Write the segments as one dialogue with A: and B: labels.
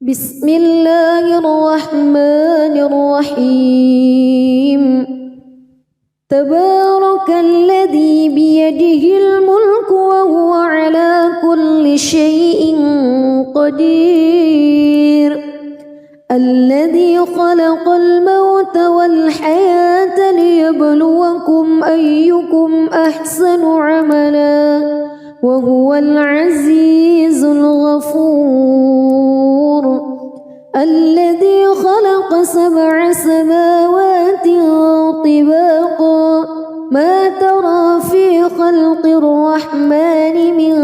A: بسم الله الرحمن الرحيم تبارك الذي بيده الملك وهو على كل شيء قدير الذي خلق الموت والحياة ليبلوكم أيكم أحسن عملا وهو العزيز الغفور الذي خلق 7 سماوات طباقا ما ترى في خلق الرحمن من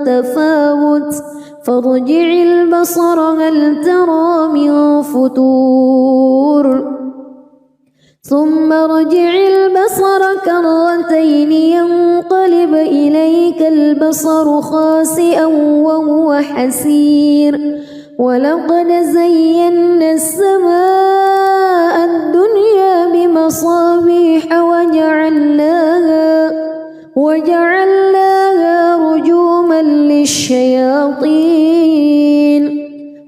A: تفاوت فارجع البصر هل ترى من فتور ثم ارجع البصر كرتين ينقلب إليك البصر خاسئا وهو حسير ولقد زينا السماء الدنيا بمصابيح وجعلناها رجوما للشياطين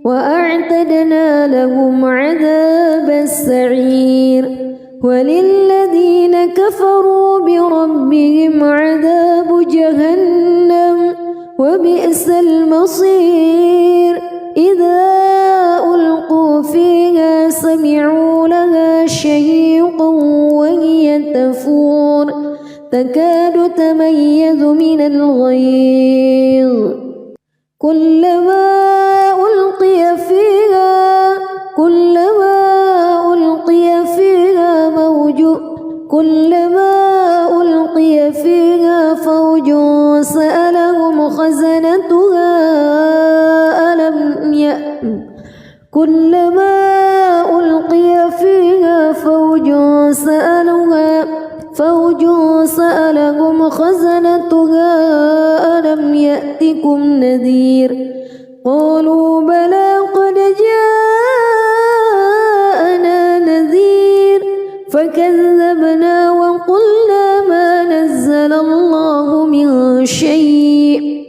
A: وأعتدنا لهم عذاب السعير وللذين كفروا بربهم عذاب جهنم وبئس المصير إذا ألقوا فيها سمعوا لها شهيقا وهي تفور تكاد تميز من الغيظ كلما ألقي فيها فوج سألهم خزنتها ألم يأتكم نذير قالوا بلى قد جاءنا نذير فكذبنا وقلنا ما نزل الله من شيء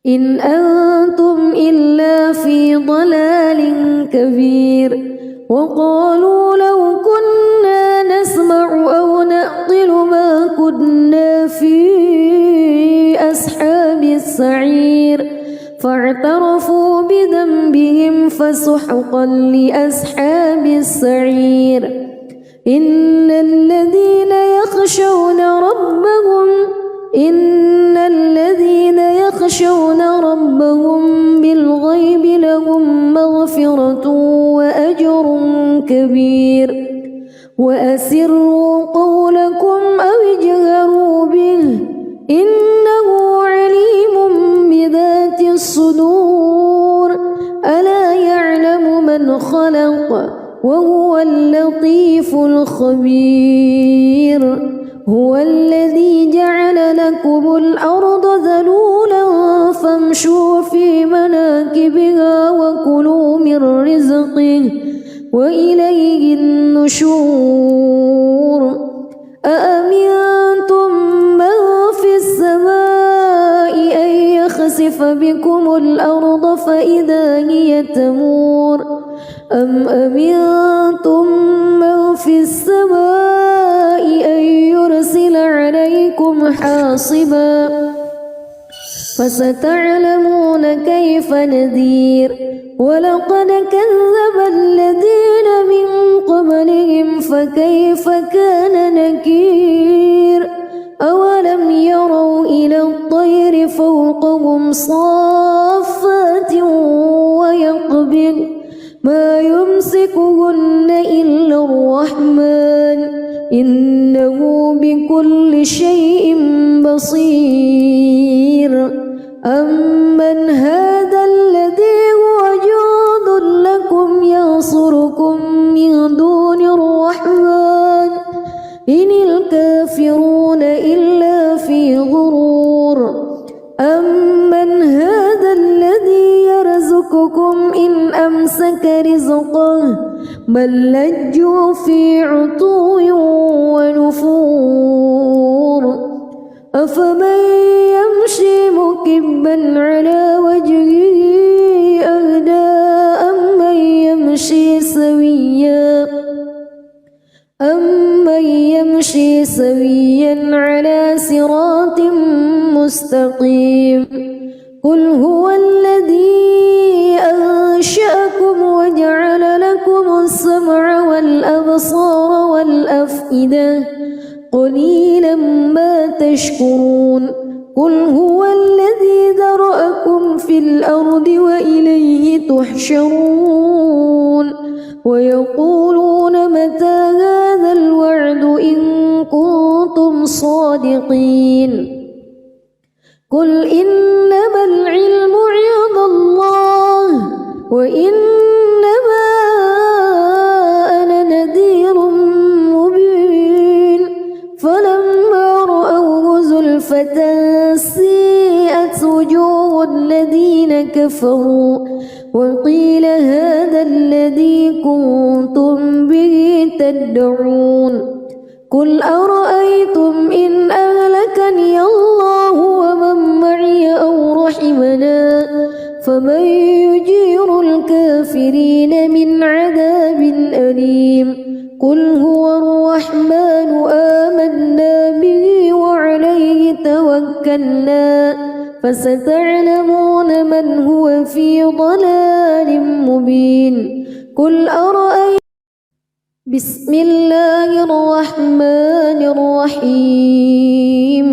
A: إن أنتم إلا في ضلال كبير وقالوا لو كنا نسمع أو نعقل ما كنا في أصحاب السعير فاعترفوا بذنبهم فسحقا لأصحاب السعير إن الذين يخشون ربهم بالغيب لهم مغفرة وأجر كبير وأسروا قولكم أو اجهروا به إنه عليم بذات الصدور ألا يعلم من خلق وهو اللطيف الخبير هو الذي جعل لكم الأرض ذلولا فامشوا في مناكبها وكلوا من رزقه وإليه النشور أأمنتم من في السماء أن يخسف بكم الأرض فإذا هي تمور أم أمنتم من في السماء أن يرسل عليكم حاصبا فستعلمون كيف نذير ولقد كذب الذين من قبلهم فكيف كان نكير أولم يروا إلى الطير فوقهم صافات ويقبض ما يمسكهن إلا الرحمن إنه بكل شيء بصير أمن هذا الذي هو جند لكم ينصركم من دون الرحمن إن الكافرون إلا في غرور أمن هذا الذي يرزقكم إن أمسك رزقه بل لجوا في عتو ونفور أفمن يمشي مكبا على وجهه أهدى سويا على صراط مستقيم قل هو الذي أنشأكم وجعل لكم السمع والأبصار والأفئدة قليلا ما تشكرون قل هو الذي ذرأكم في الأرض وإليه تحشرون ويقولون متى هذا الوعد إن كنتم صادقين قل إنما العلم عند الله وإنما أنا نذير مبين فلما رأوه زلفة سيئت وجوه الذين كفروا وقيل هذا الذي كنتم به تدعون قل أرأيتم إن أهلكني الله ومن معي أو رحمنا فمن يجير الكافرين من عذاب أليم قل هو الرحمن آمنا به وعليه توكلنا فستعلمون من هو في ضلال مبين قل أرأيتم بسم الله الرحمن الرحيم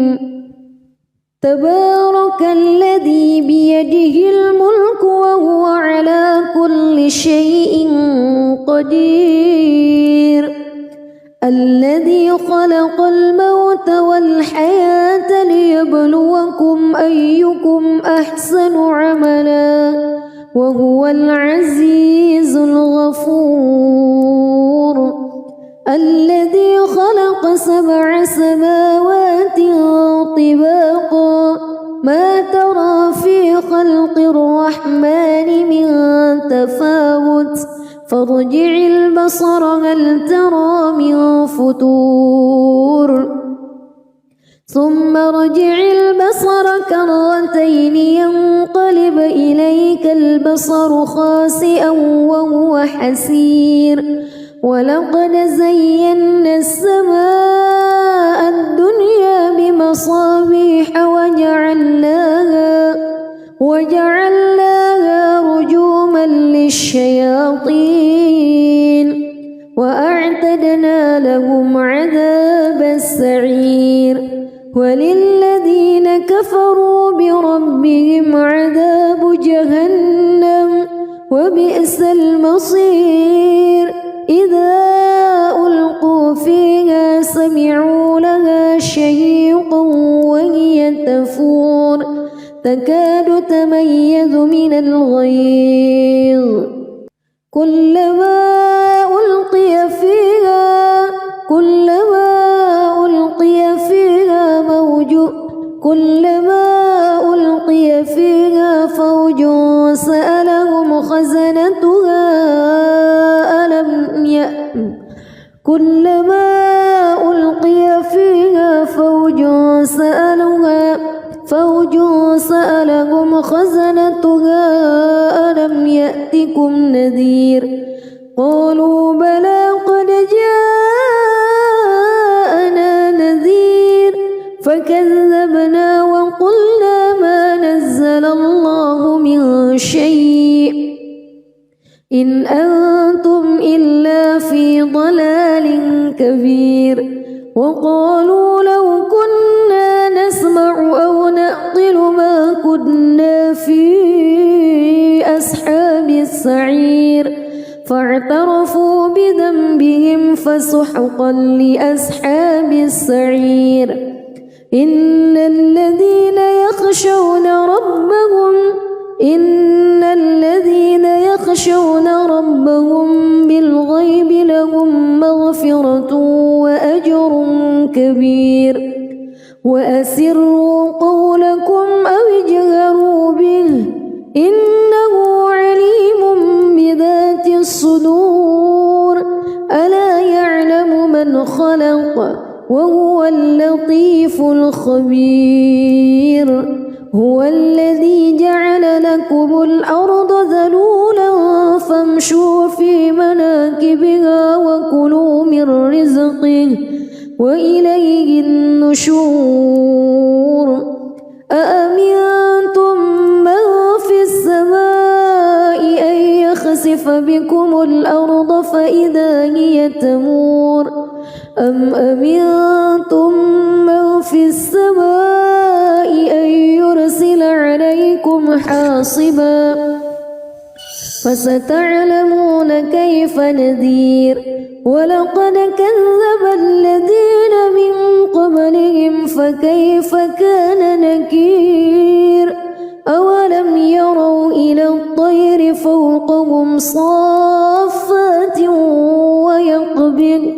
A: تبارك الذي بيده الملك وهو على كل شيء قدير الذي خلق الموت والحياة ليبلوكم أيكم أحسن عملا وهو العزيز الغفور الذي خلق 7 سماوات طباقا ما ترى في خلق الرحمن من تفاوت فارجع البصر هل ترى من فتور ثم ارجع البصر كرتين ينقلب إليك البصر خاسئا وهو حسير ولقد زينا السماء الدنيا بمصابيح وجعلناها رجوما للشياطين وأعتدنا لهم عذاب السعير وللذين كفروا بربهم عذاب جهنم وبئس المصير إذا ألقوا فيها سمعوا لها شهيقا وهي تفور تكاد تميز من الغيظ كلما ألقي فيها فوج سألهم خزنتها كلما ألقي فيها فوج سألهم خزنتها ألم يأتكم نذير قالوا بلى قد جاءنا نذير فكذبنا وقلنا ما نزل الله من شيء إن أنتم إلا في ضلال كبير وقالوا لو كنا نسمع أو نعقل ما كنا في أصحاب السعير فاعترفوا بذنبهم فسحقا لأصحاب السعير إن الذين يخشون ربهم بالغيب لهم مغفرة وأجر كبير وأسروا قولكم أو اجهروا به إنه عليم بذات الصدور ألا يعلم من خلق وهو اللطيف الخبير هو الذي جعل لكم الأرض ذلولا فامشوا في مناكبها وكلوا من رزقه وإليه النشور أأمنتم من في السماء أن يخسف بكم الأرض فإذا هي تمور أم أمنتم من في السماء أن يرسل عليكم حاصبا فستعلمون كيف نذير ولقد كذب الذين من قبلهم فكيف كان نكير أولم يروا إلى الطير فوقهم صافات ويقبض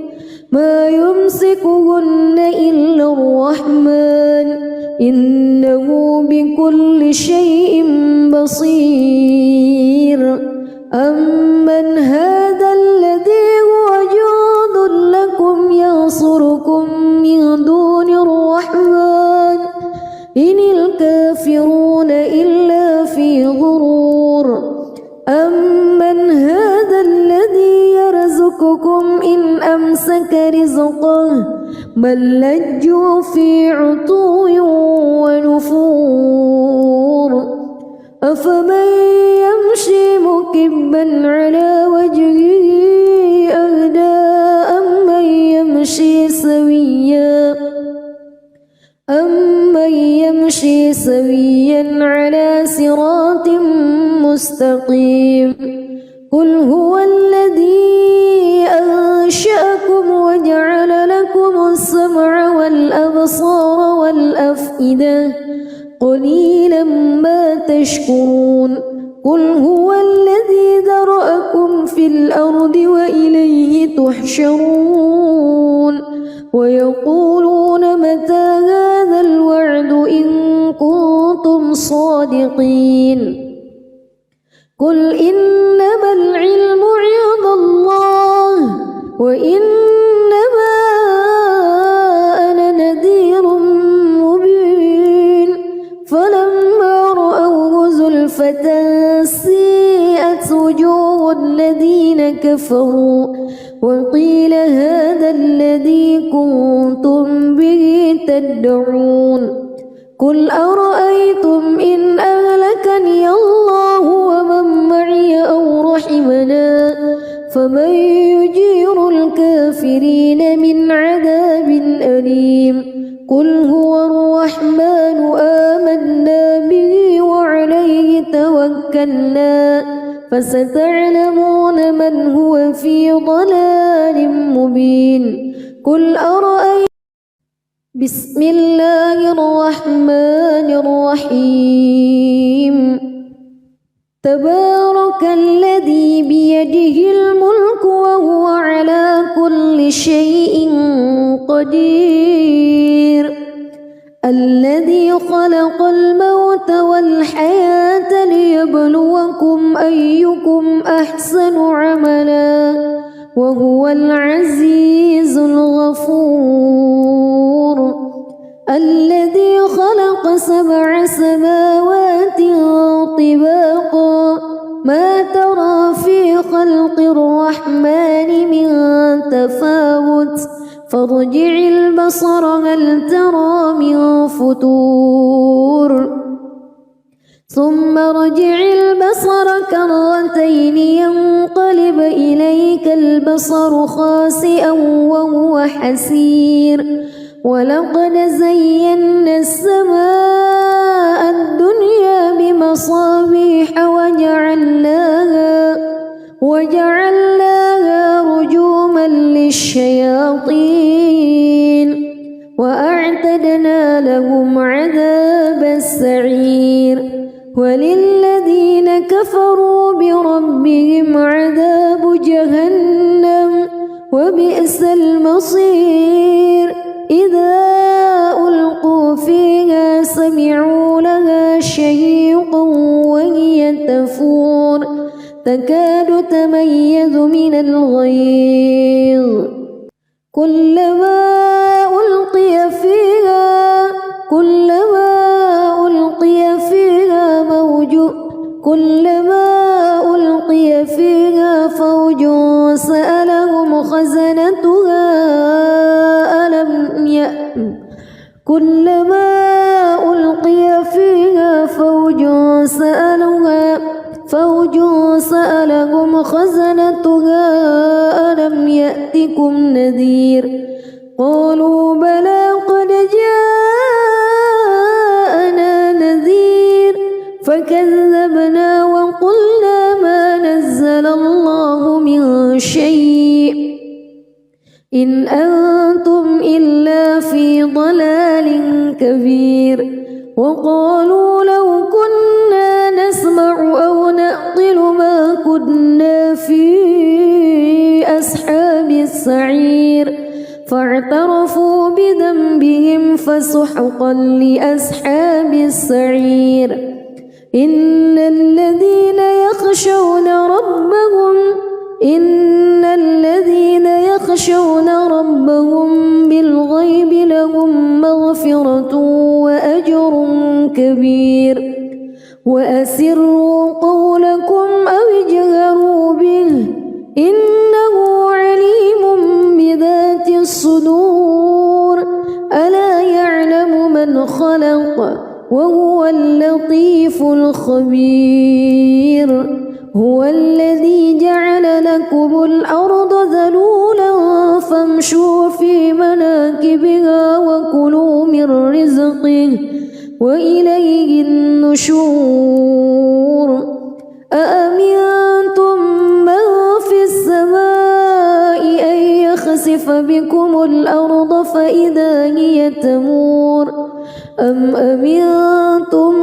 A: ما يمسكهن إلا الرحمن إنه بكل شيء بصير أمن هذا الذي هو جند لكم ينصركم من دون الرحمن إن الكافرون إلا في غرور أمن هذا الذي يرزقكم إن أمسك رزقه بل لجوا في عتو ونفور أفمن يمشي مكبا على وجهه أهدى أمن يمشي سويا على صراط مستقيم قل هو الذي أنشأكم وجعل لكم السمع والأبصار والأفئدة قليلا ما تشكرون قل هو الذي ذرأكم في الأرض وإليه تحشرون ويقولون متى هذا الوعد إن كنتم صادقين قل إنما العلم عند الله وإنما أنا نذير مبين فلما رأوه زلفة سيئت وجوه الذين كفروا وقيل هذا الذي كنتم به تدعون قل أرأيتم إن أهلكني الله ومن معي أو رحمنا فمن يجير الكافرين من عذاب أليم قل هو الرحمن آمنا به وعليه توكلنا فستعلمون من هو في ضلال مبين قل أرأيتم بسم الله الرحمن الرحيم تبارك الذي بيده الملك وهو على كل شيء قدير الذي خلق الموت والحياة ليبلوكم أيكم أحسن عملا وهو العزيز الغفور الذي خلق 7 سماوات طباقا ما ترى في خلق الرحمن من تفاوت فارجع البصر هل ترى من فتور ثم ارجع البصر كرتين ينقلب إليك البصر خاسئا وهو حسير ولقد زينا السماء الدنيا بمصابيح وجعلناها رجوما للشياطين وأعتدنا لهم عذاب السعير وللذين كفروا بربهم عذاب جهنم وبئس المصير إذا ألقوا فيها سمعوا لها شهيقا وهي تفور تكاد تميز من الغيظ كلما ألقي فيها فوج سألهم خزنتها فوج سألهم خزنتها ألم يأتكم نذير قالوا بلى قد جاءنا نذير فكذبنا وقلنا ما نزل الله من شيء إن أنتم إلا في ضلال كبير وقالوا لو كنا نسمع أو نعقل ما كنا في أصحاب السعير فاعترفوا بذنبهم فسحقا لأصحاب السعير إن الذين يخشون ربهم بالغيب لهم مغفرة وأجر كبير وأسروا قولكم أو اجهروا به إنه عليم بذات الصدور ألا يعلم من خلق وهو اللطيف الخبير هو الذي جعل لكم الأرض ذلولا فامشوا في مناكبها وكلوا من رزقه وإليه النشور أأمنتم من في السماء أن يخسف بكم الأرض فإذا هي تمور أم أمنتم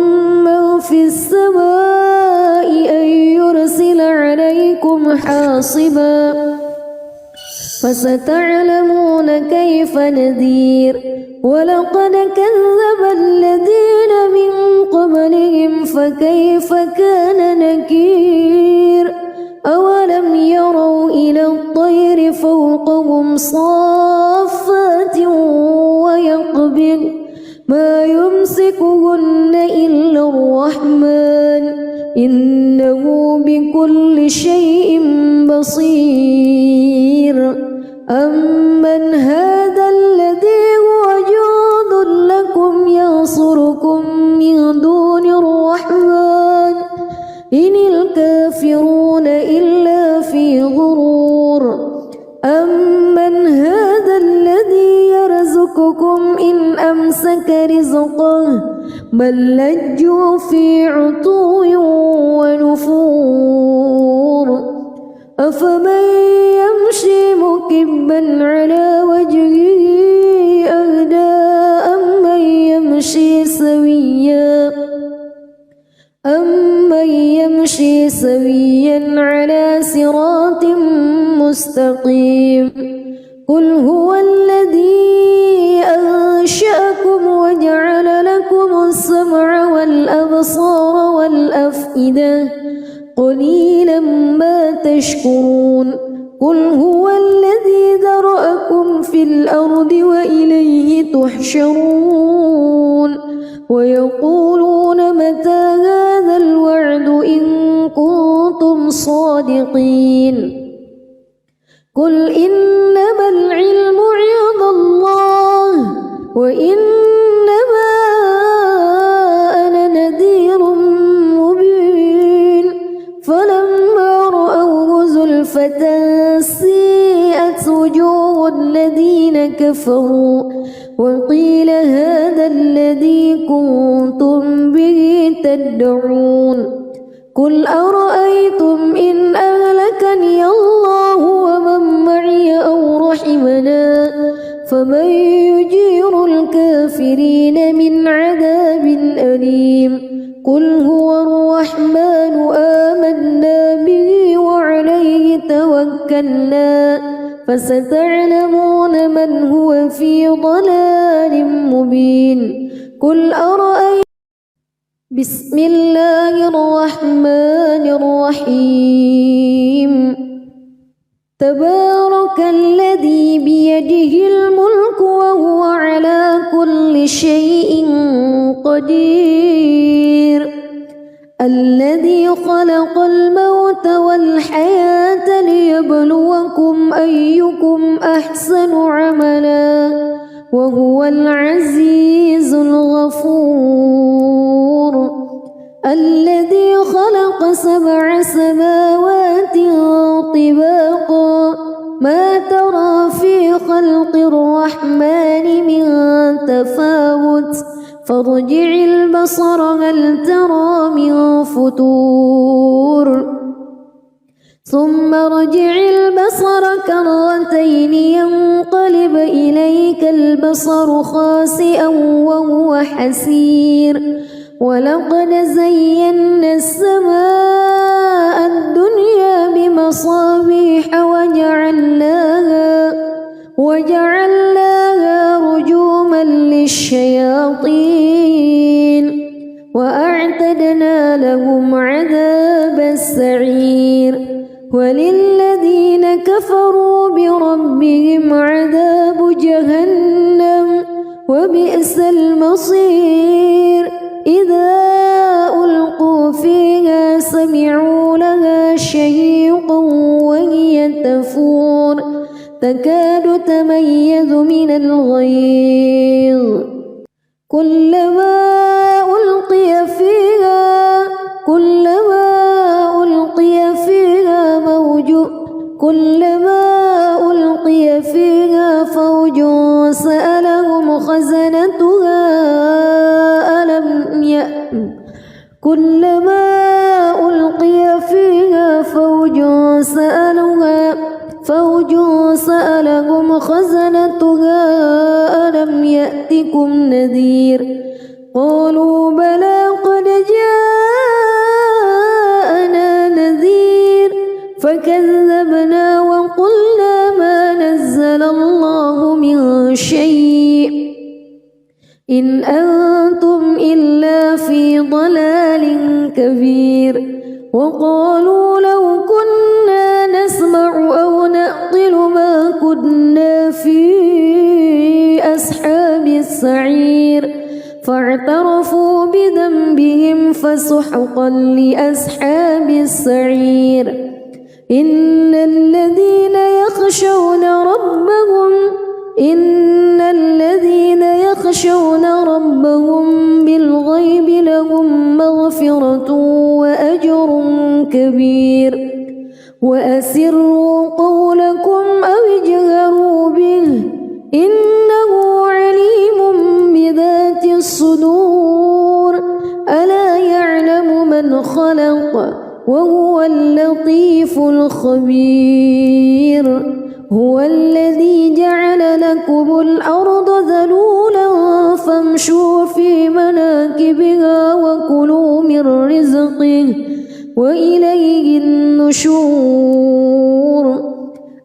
A: من في السماء أن يرسل عليكم حاصبا فستعلمون كيف نذير ولقد كذب الذين من قبلهم فكيف كان نكير أولم يروا إلى الطير فوقهم صافات ويقبض ما يمسكهن إلا الرحمن إنه بكل شيء بصير أمن هذا الذي هو جند لكم ينصركم من دون الرحمن إن الكافرون إلا في غرور أمن هذا الذي يرزقكم إن أمسك رزقه بل لجوا في عتو ونفور أفمن يمشي مكبا على وجهه أهدى أمن يمشي سويا على صراط مستقيم قل هو الذي أنشأكم وجعل لكم السمع والأبصار والأفئدة قليلا ما تشكرون قل هو الذي ذرأكم في الأرض وإليه تحشرون ويقولون متى هذا الوعد إن كنتم صادقين قل إنما العلم عند الله وإنما أنا نذير مبين فلما رأوه زلفة سيئت وجوه الذين كفروا وقيل هذا الذي كنتم به تدعون قل أرأيتم إن أهلكني الله ومن معي أو رحمنا فمن يجير الكافرين من عذاب أليم قل هو الرحمن آمنا به وعليه توكلنا فستعلمون من هو في ضلال مبين قل أرأيتم بسم الله الرحمن الرحيم تبارك الذي بيده الملك وهو على كل شيء قدير الذي خلق الموت والحياة ليبلوكم أيكم أحسن عملا وهو العزيز الغفور الذي خلق 7 سماوات طباقا ما ترى في خلق الرحمن من تفاوت فارجع البصر هل ترى من فتور ثم ارجع البصر كرتين ينقلب إليك البصر خاسئا وهو حسير ولقد زينا السماء الدنيا بمصابيح وجعلناها رجوما للشياطين وأعتدنا لهم عذاب السعير وللذين كفروا بربهم عذاب جهنم وبئس المصير إذا ألقوا فيها سمعوا لها شهيقا وهي تفور تكاد تميز من الغيظ كلما ألقي فيها فوج سألهم خزنتها ألم يأتكم نذير قالوا بلى قد جاءنا نذير فكذبنا وقلنا ما نزل الله من شيء إن أنتم إلا في ضلال كبير وقالوا لو كنا نسمع أو نعقل ما كنا في أصحاب السعير فاعترفوا بذنبهم فسحقا لأصحاب السعير إن الذين يخشون ربهم بالغيب لهم مغفرة وأجر كبير وأسروا قولكم أو اجهروا به إنه عليم بذات الصدور ألا يعلم من خلق وهو اللطيف الخبير هو الذي جعل لكم الأرض ذلولا فامشوا في مناكبها وكلوا من رزقه وإليه النشور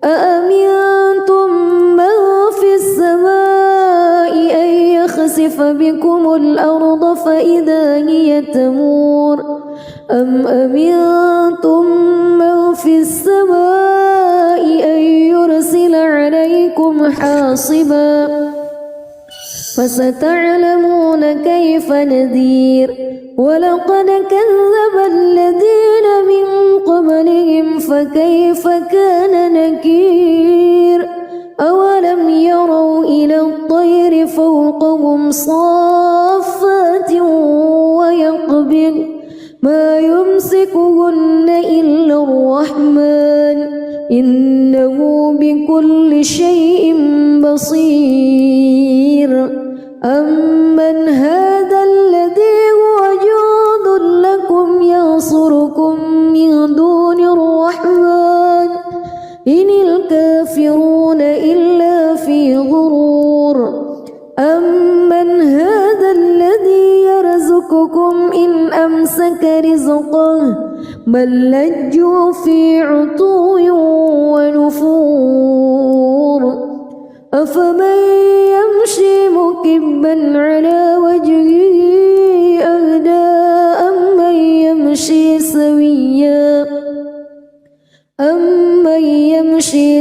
A: أأمنتم من في السماء أن يخسف بكم الأرض فإذا هي تمور أم أمنتم من في السماء أن يرسل عليكم حاصبا فستعلمون كيف نذير ولقد كذب الذين من قبلهم فكيف كان نكير أولم يروا إلى الطير فوقهم صافات ويقبض ما يمسكهن إلا الرحمن إنه بكل شيء بصير أمن هذا الذي هو جند لكم ينصركم من دون الرحمن إن الكافرون إلا في غرور أمن هذا الذي يرزقكم إن أمسك رزقه بل لجوا في عتو ونفور أفمن يمشي مكبا على وجهه أهدى أمن يمشي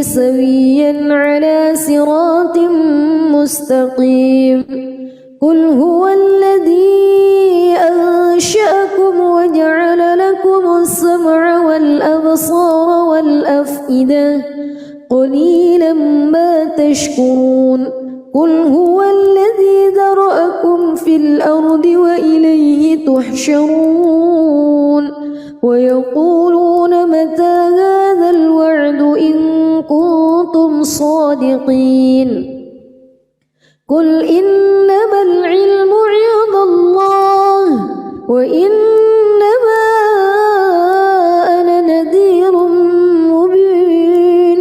A: سويا على صراط مستقيم قل هو الذي أنشأكم وجعل لكم السمع والأبصار والأفئدة قليلا ما تشكرون قل هو الذي ذرأكم في الأرض وإليه تحشرون ويقولون متى هذا الوعد إن كنتم صادقين قل إنما العلم عند الله وإنما أنا نذير مبين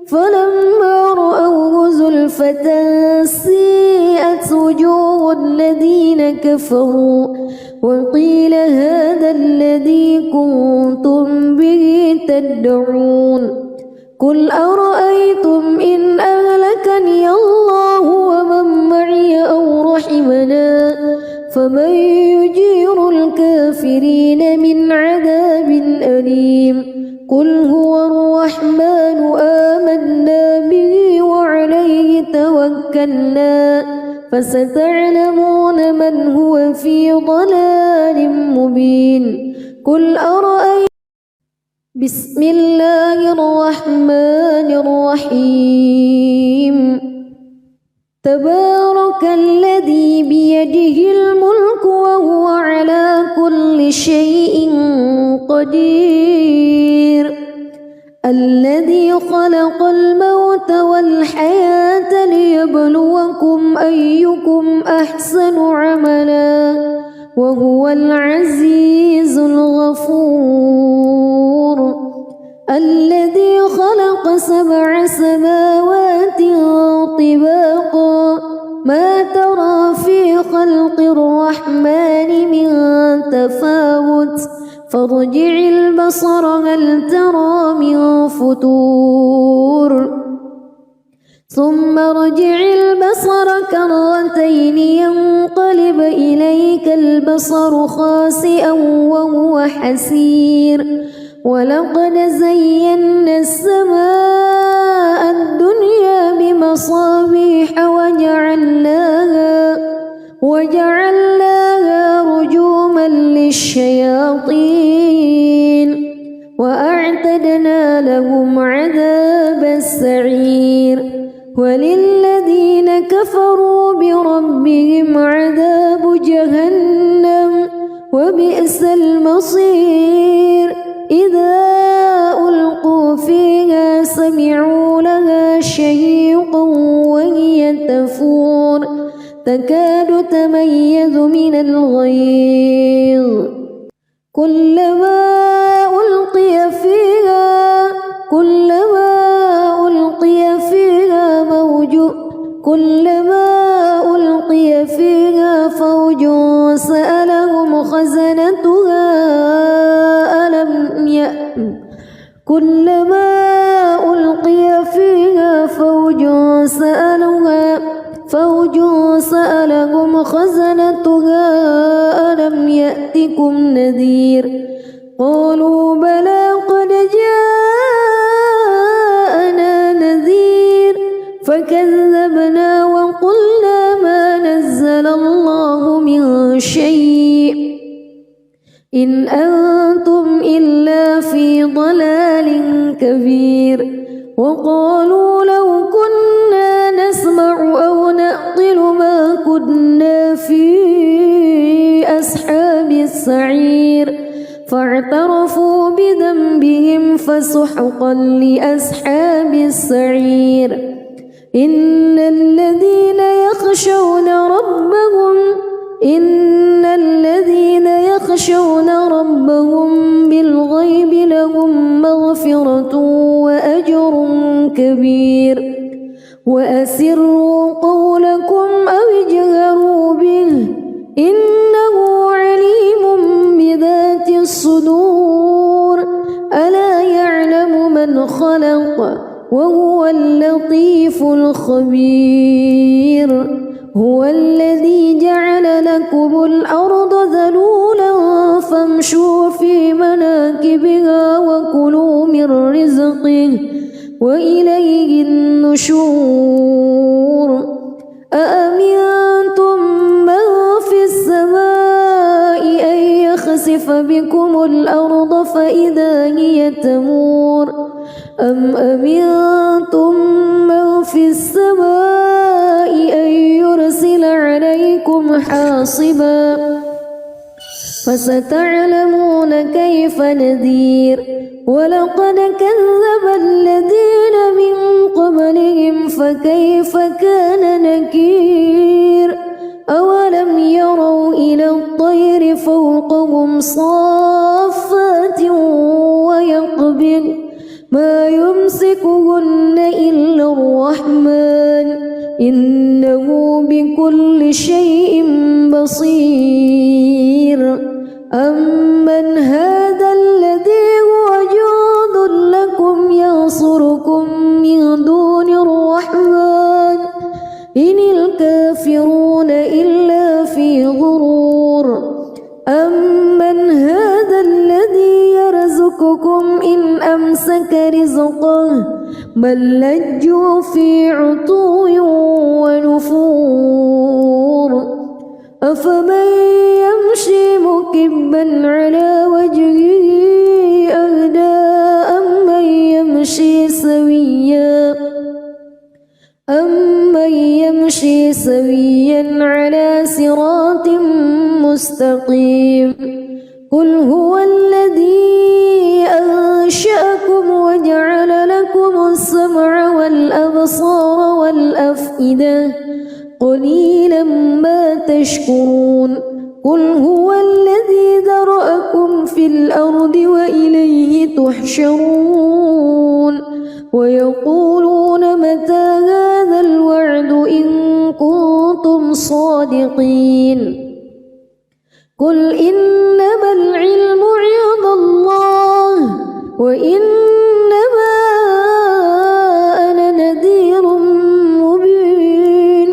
A: فلما رأوه زلفة سيئت وجوه الذين كفروا وقيل هذا الذي كنتم به تدعون قل أرأيتم إن أهلكني الله ومن معي أو رحمنا فمن يجير الكافرين من عذاب أليم قل هو الرحمن آمنا به وعليه توكلنا فستعلمون من هو في ضلال مبين قل أرأيتم بسم الله الرحمن الرحيم تبارك الذي بيده الملك وهو على كل شيء قدير الذي خلق الموت والحياة ليبلوكم أيكم أحسن عملا وهو العزيز الغفور الذي خلق 7 سماوات طباقا ما ترى في خلق الرحمن من تفاوت فارجع البصر هل ترى من فتور ثم ارجع البصر كرتين ينقلب إليك البصر خاسئا وهو حسير ولقد زينا السماء الدنيا بمصابيح وجعلناها رجوما للشياطين وأعتدنا لهم عذاب السعير وللذين كفروا بربهم عذاب جهنم وبئس المصير إذا ألقوا فيها سمعوا لها شهيقا وهي تفور تكاد تميز من الغيظ كلما ألقي فيها فوج سألهم خزنتها كلما ألقي فيها فوج سألهم خزنتها ألم يأتكم نذير قالوا بلى قد جاءنا نذير فكذبنا وقلنا ما نزل الله من شيء إن أنتم إلا في ضلال كبير وقالوا لو كنا نسمع أو نعقل ما كنا في أصحاب السعير فاعترفوا بذنبهم فسحقا لأصحاب السعير إن الذين يخشون ربهم بالغيب لهم مغفرة وأجر كبير وأسروا قولكم أو اجهروا به إنه عليم بذات الصدور ألا يعلم من خلق وهو اللطيف الخبير هو الذي جعل لكم الأرض ذلولا فامشوا في مناكبها وكلوا من رزقه وإليه النشور أأمنتم من في السماء أن يخسف بكم الأرض فإذا هي تمور أم أمنتم من في السماء حاصبا فستعلمون كيف نذير ولقد كذب الذين من قبلهم فكيف كان نكير أولم يروا إلى الطير فوقهم صافات ويقبض ما يمسكهن إلا الرحمن إنه بكل شيء بصير أمن هذا الذي هو جند لكم ينصركم من دون الرحمن إن الكافرون إلا في غرور أمن هذا الذي يرزقكم إن أمسك رزقه بل لجوا في عتو ونفور أفمن يمشي مكبا على وجهه أهدى أمن يمشي سويا على صراط مستقيم قل هو الذي أنشأكم وجعل لكم السمع والأبصار والأفئدة قليلا ما تشكرون قل هو الذي ذرأكم في الأرض وإليه تحشرون ويقولون متى هذا الوعد إن كنتم صادقين قل إنما العلم عند الله وإنما أنا نذير مبين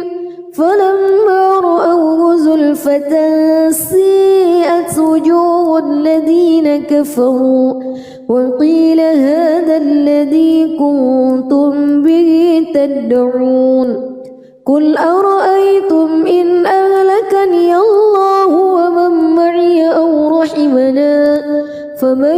A: فلما رأوه زلفة سيئت وجوه الذين كفروا وقيل هذا الذي كنتم به تدعون قل أرأيتم إن أهلكني الله ومن معي أو رحمنا فمن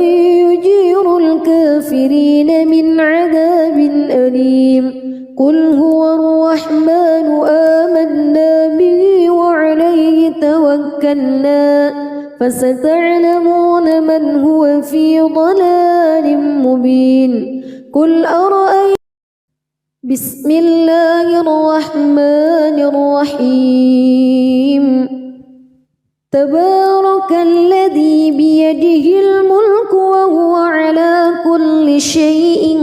A: يجير الكافرين من عذاب أليم قل هو الرحمن آمنا به وعليه توكلنا فستعلمون من هو في ضلال مبين قل أرأيتم بسم الله الرحمن الرحيم تبارك الذي بيده الملك وهو على كل شيء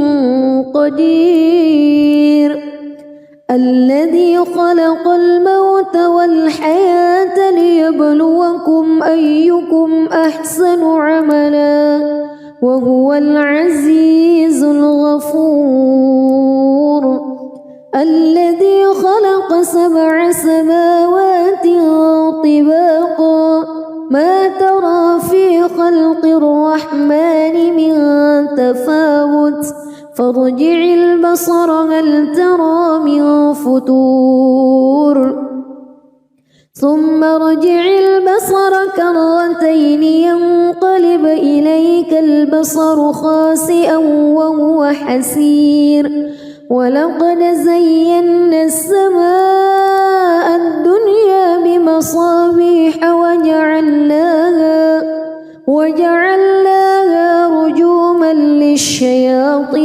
A: قدير الذي خلق الموت والحياة ليبلوكم أيكم أحسن عملا وهو العزيز الغفور الذي خلق 7 سماوات طباقا ما ترى في خلق الرحمن من تفاوت فارجع البصر هل ترى من فتور ثم ارجع البصر كرتين ينقلب إليك البصر خاسئا وهو حسير ولقد زينا السماء الدنيا بمصابيح وجعلناها رجوما للشياطين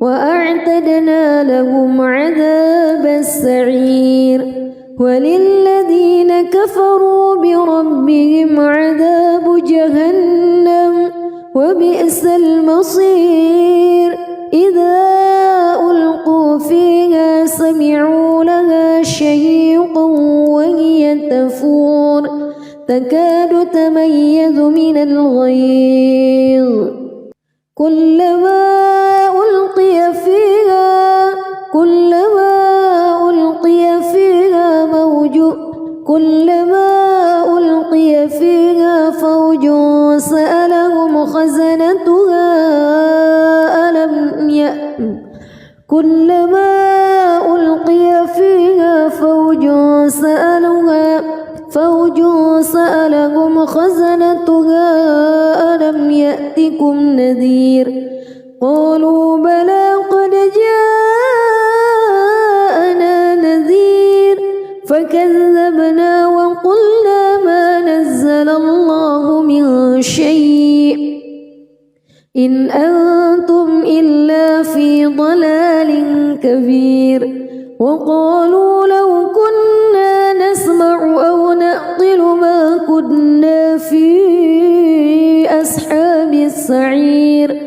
A: وأعتدنا لهم عذاب السعير وللذين كفروا بربهم عذاب جهنم وبئس المصير إذا ألقوا فيها سمعوا لها شهيقا وهي تفور تكاد تميز من الغيظ كلما ألقي فيها فوج سألهم خزنتها كلما ألقي فيها فوج سألهم خزنتها ألم يأتكم نذير قالوا بلى قد جاءنا نذير فكذبوا إن أنتم إلا في ضلال كبير وقالوا لو كنا نسمع أو نعقل ما كنا في أصحاب السعير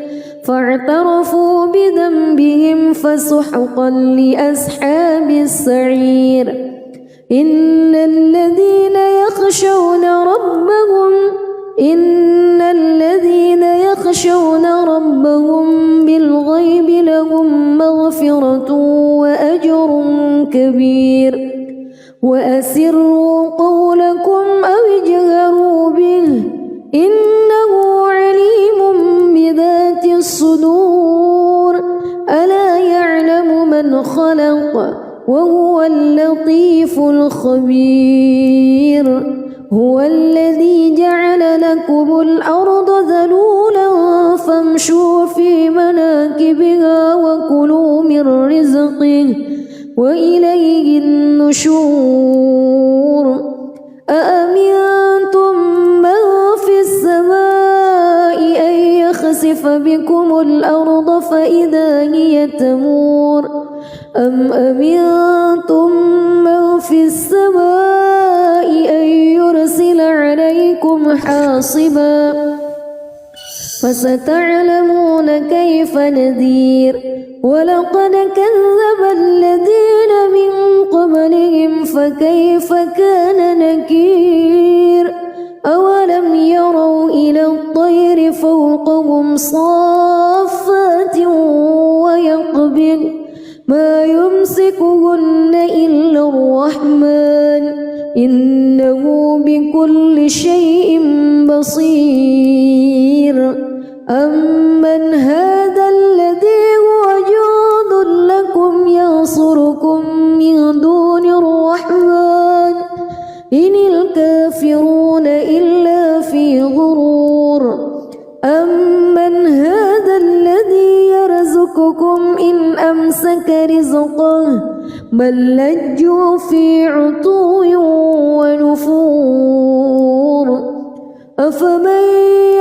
A: فاعترفوا بذنبهم فسحقا لأصحاب السعير إن الذين يخشون ربهم بالغيب لهم مغفرة وأجر كبير وأسروا قولكم أو اجهروا به إنه عليم بذات الصدور ألا يعلم من خلق وهو اللطيف الخبير هو الذي جعل لكم الأرض ذلولا فامشوا في مناكبها وكلوا من رزقه وإليه النشور أأمنتم من في السماء أن يخسف بكم الأرض فإذا هي تمور أم أمنتم من في السماء أن يرسل عليكم حاصبا فستعلمون كيف نذير ولقد كذب الذين من قبلهم فكيف كان نكير أولم يروا إلى الطير فوقهم صافات ويقبض ما يمسكهن إلا الرحمن إنه بكل شيء بصير أمن هذا الذي هو جند لكم ينصركم من دون الرحمن إن الكافرون إلا في غرور أمن هذا الذي يرزقكم إن أمسك رزقه بل لجوا في عتو ونفور أفمن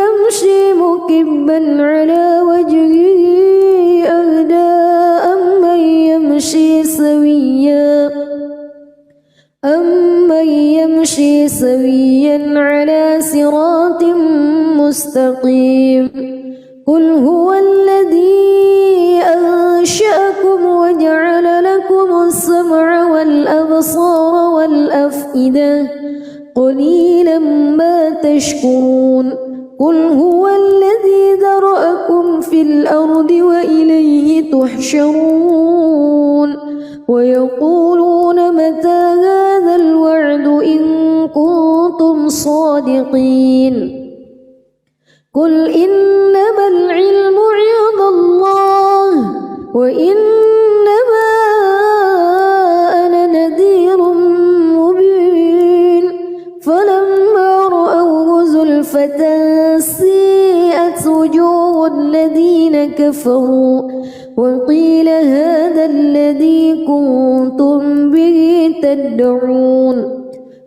A: يمشي مكبا على وجهه أهدى أمن يمشي سويا على صراط مستقيم قل هو الذي أنشأكم وجعل لكم السمع والأبصار والأفئدة قليلا ما تشكرون قل هو الذي ذرأكم في الأرض وإليه تحشرون ويقولون متى هذا الوعد إن كنتم صادقين قل إنما العلم عند الله وإنما أنا نذير مبين فلما رأوه زلفة سيئت وجوه الذين كفروا وقيل هذا الذي كنتم به تدعون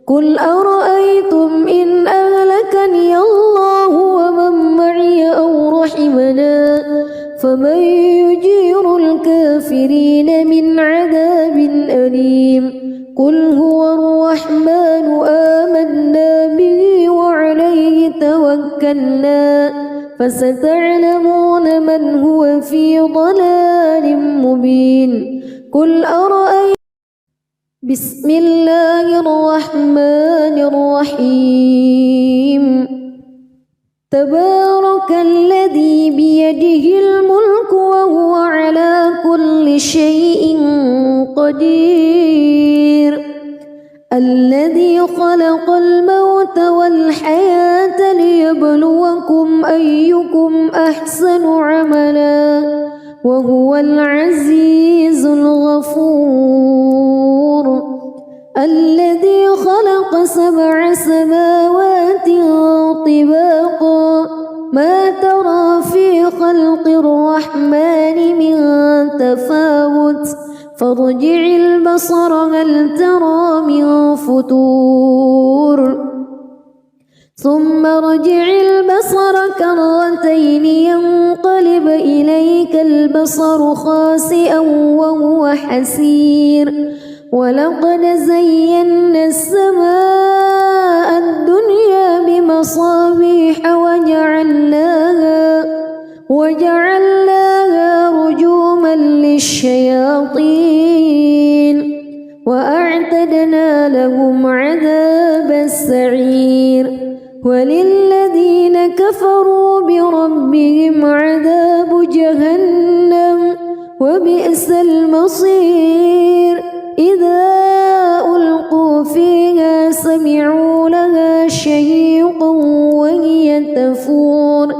A: قل أرأيتم إن أهلكني الله ومن معي أو رحمنا فمن يجير الكافرين من عذاب أليم قل هو الرحمن آمنا به وعليه توكلنا فستعلمون من هو في ضلال مبين قل أرأيتم بسم الله الرحمن الرحيم تبارك الذي بيده الملك وهو على كل شيء قدير الذي خلق الموت والحياة ليبلوكم أيكم أحسن عملا وهو العزيز الغفور الذي خلق 7 سماوات طباقا ما ترى في خلق الرحمن من تفاوت فارجع البصر هل ترى من فتور ثم ارجع البصر كرتين ينقلب ينقلب إليك البصر خاسئا وهو حسير ولقد زينا السماء الدنيا بمصابيح وجعلناها رجوما للشياطين وأعتدنا لهم عذاب السعير وللذين كفروا بربهم عذاب جهنم وبئس المصير إذا ألقوا فيها سمعوا لها شهيقا وهي تفور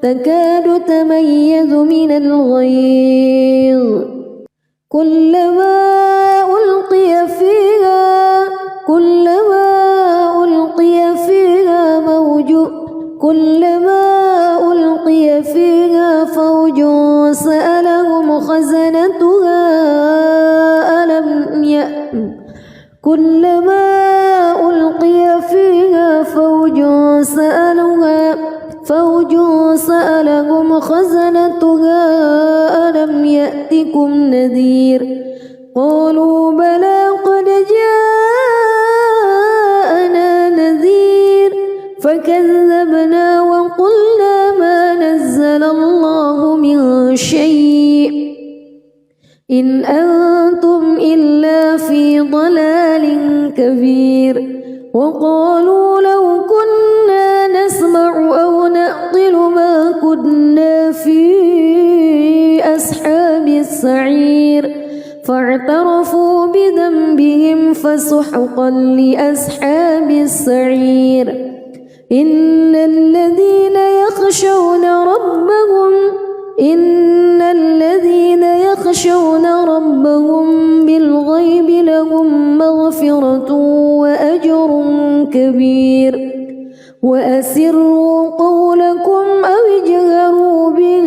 A: تكاد تميز من الغيظ كلما ألقي فيها فوج سألهم خزنتها ألم يأتكم نذير قالوا بلى قد جاءنا نذير فكذبنا وقلنا ما نزل الله من شيء إن أنتم إلا في ضلال كبير وقالوا لو كنا نسمع أو نعقل ما كنا في أصحاب السعير فاعترفوا بذنبهم فسحقا لأصحاب السعير إن الذين يخشون ربهم بالغيب لهم مغفرة وأجر كبير وأسروا قولكم أو اجهروا به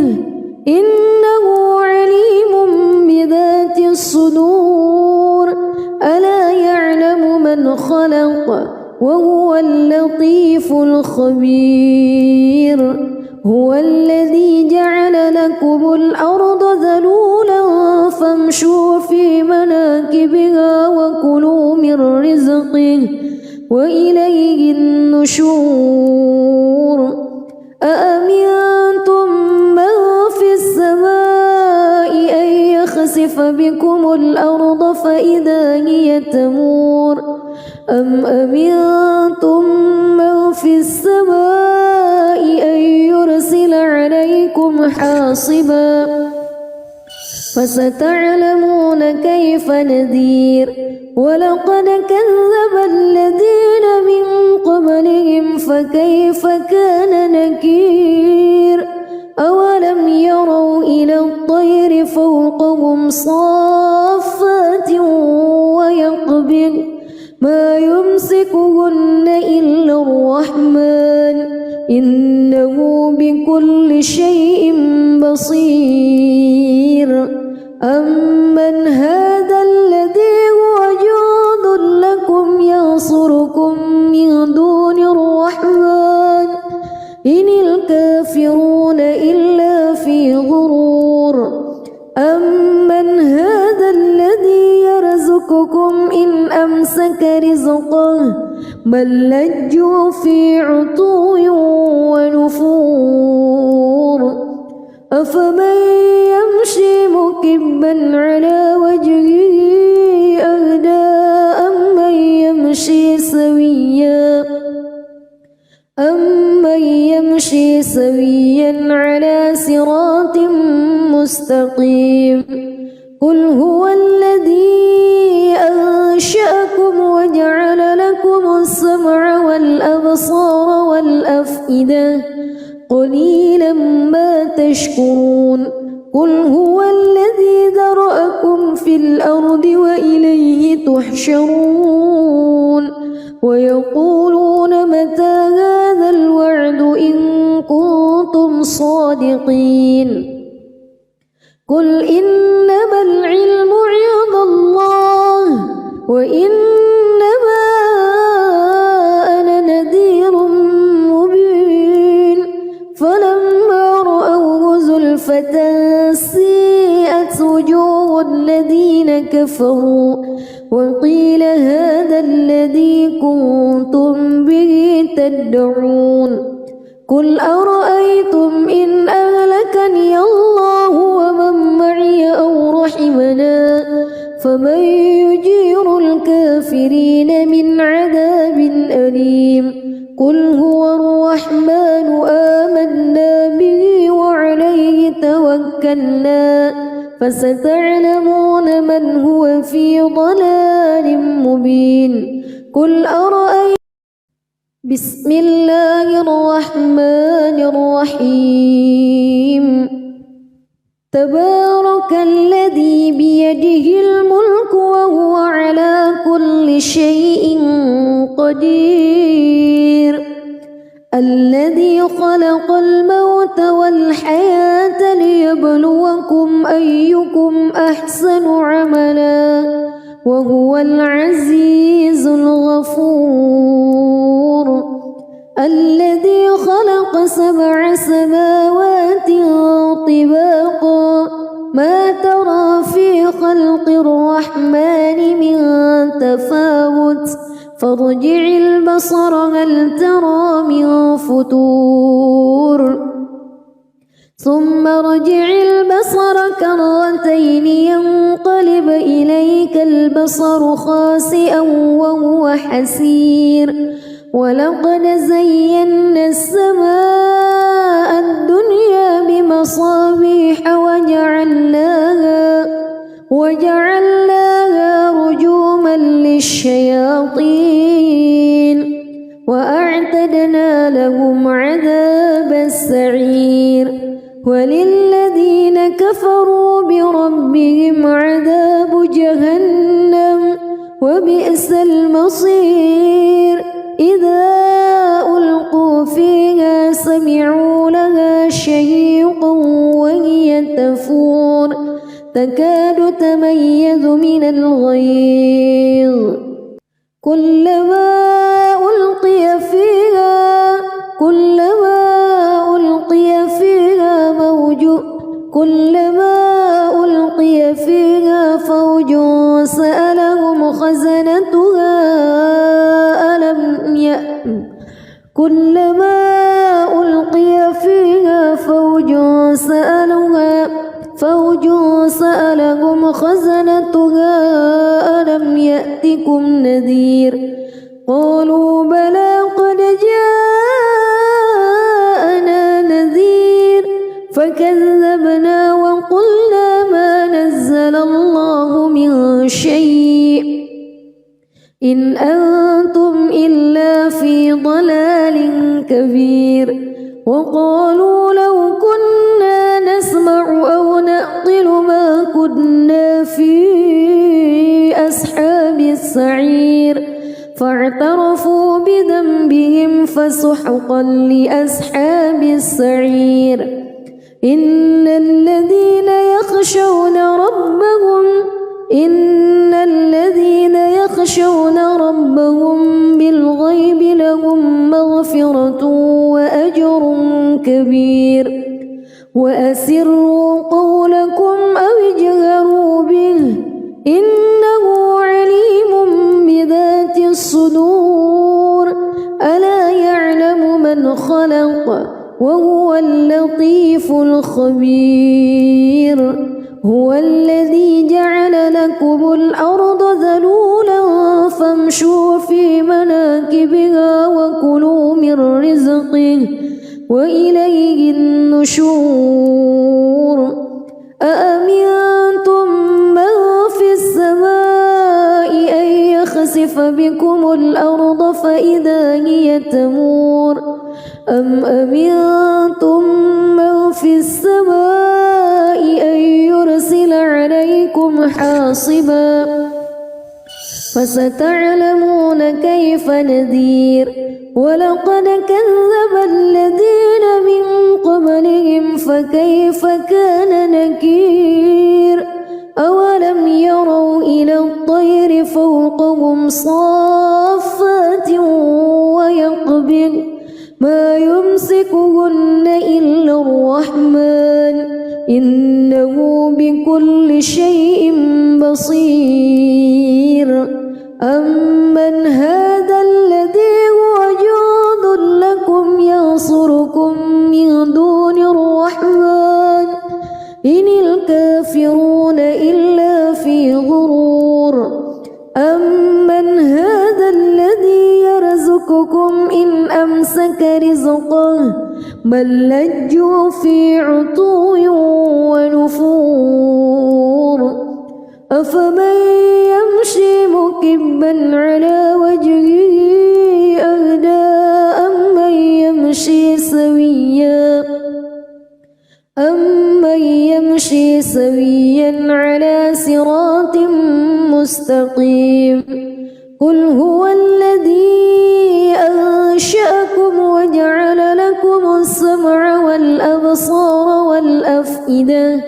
A: إنه عليم بذات الصدور ألا يعلم من خلق وهو اللطيف الخبير هو الذي جعل لكم الأرض ذلولا فامشوا في مناكبها وكلوا من رزقه وإليه النشور أأمنتم من في السماء أن يخسف بكم الأرض فإذا هي تمور أم أمنتم من في السماء أن يرسل عليكم حاصبا فستعلمون كيف نذير ولقد كذب الذين من قبلهم فكيف كان نكير أولم يروا إلى الطير فوقهم صافات ويقبض ما يمسكهن إلا الرحمن إنه بكل شيء بصير أمن هذا الذي هو جند لكم ينصركم من دون الرحمن إن الكافرون إلا في غرور أمن هذا الذي يرزقكم إن أمسك رزقه بل لجوا في عتو ونفور أفمن يمشي مكبا على وجهه أهدى أمن يمشي سويا على صراط مستقيم قل هو الذي أنشأكم وجعل لكم السمع والأبصار والأفئدة قليلا ما تشكرون قل هو الذي ذرأكم في الأرض وإليه تحشرون ويقولون متى هذا الوعد إن كنتم صادقين قل إنما العلم عند الله وإنما أنا نذير مبين فلما رأوه زلفى أزفة سيئت وجوه الذين كفروا وقيل هذا الذي كنتم به تدعون قل أرأيتم إن أهلكني الله ومن معي أو رحمنا فمن يجير الكافرين من عذاب أليم قل هو الرحمن آمنا به وعليه توكلنا فستعلمون من هو في ضلال مبين قل أرأيتم بسم الله الرحمن الرحيم تبارك الذي بيده الملك وهو على كل شيء قدير الذي خلق الموت والحياة ليبلوكم أيكم أحسن عملا وهو العزيز الغفور الذي خلق 7 سماوات طباقا ما ترى في خلق الرحمن من تفاوت فارجع البصر هل ترى من فطور ثم ارجع البصر كرتين ينقلب إليك البصر خاسئا وهو حسير ولقد زينا السماء الدنيا بمصابيح وجعلناها رجوما للشياطين وأعتدنا لهم عذاب السعير وللذين كفروا بربهم عذاب جهنم وبئس المصير إذا ألقوا فيها سمعوا لها شهيقا وهي تفور تكاد تميز من الغيظ كلما ألقي فيها فوج سألهم خزنتها كلما ألقي فيها فوج سألهم خزنتها ألم يأتكم نذير قالوا بلى قد جاءنا نذير فكذبنا وقلنا ما نزل الله من شيء إن أنتم إلا في ضلال كبير وقالوا لو كنا نسمع أو نعقل ما كنا في أصحاب السعير فاعترفوا بذنبهم فسحقا لأصحاب السعير إن الذين يخشون ربهم بالغيب لهم مغفرة وأجر كبير وأسروا قولكم أو اجهروا به إنه عليم بذات الصدور ألا يعلم من خلق وهو اللطيف الخبير هو الذي جعل لكم الأرض ذلولا فامشوا في مناكبها وكلوا من رزقه وإليه النشور أأمنتم من في السماء أن يخسف بكم الأرض فإذا هي تمور أم أمنتم من في السماء أن يرسل عليكم حاصبا فستعلمون كيف نذير ولقد كذب الذين من قبلهم فكيف كان نكير أولم يروا إلى الطير فوقهم صافات ويقبض ما يمسكهن إلا الرحمن إنه بكل شيء بصير أمن هذا الذي هو جند لكم ينصركم من دون الرحمن إن الكافرون إلا في غرور أمن هذا الذي يرزقكم إن أمسك رزقه بل لجوا في عتو ونفور أفمن يمشي مكبا على وجهه أهدى أمن يمشي سويا على صراط مستقيم قل هو الذي أنشأكم وجعل لكم السمع والأبصار والأفئدة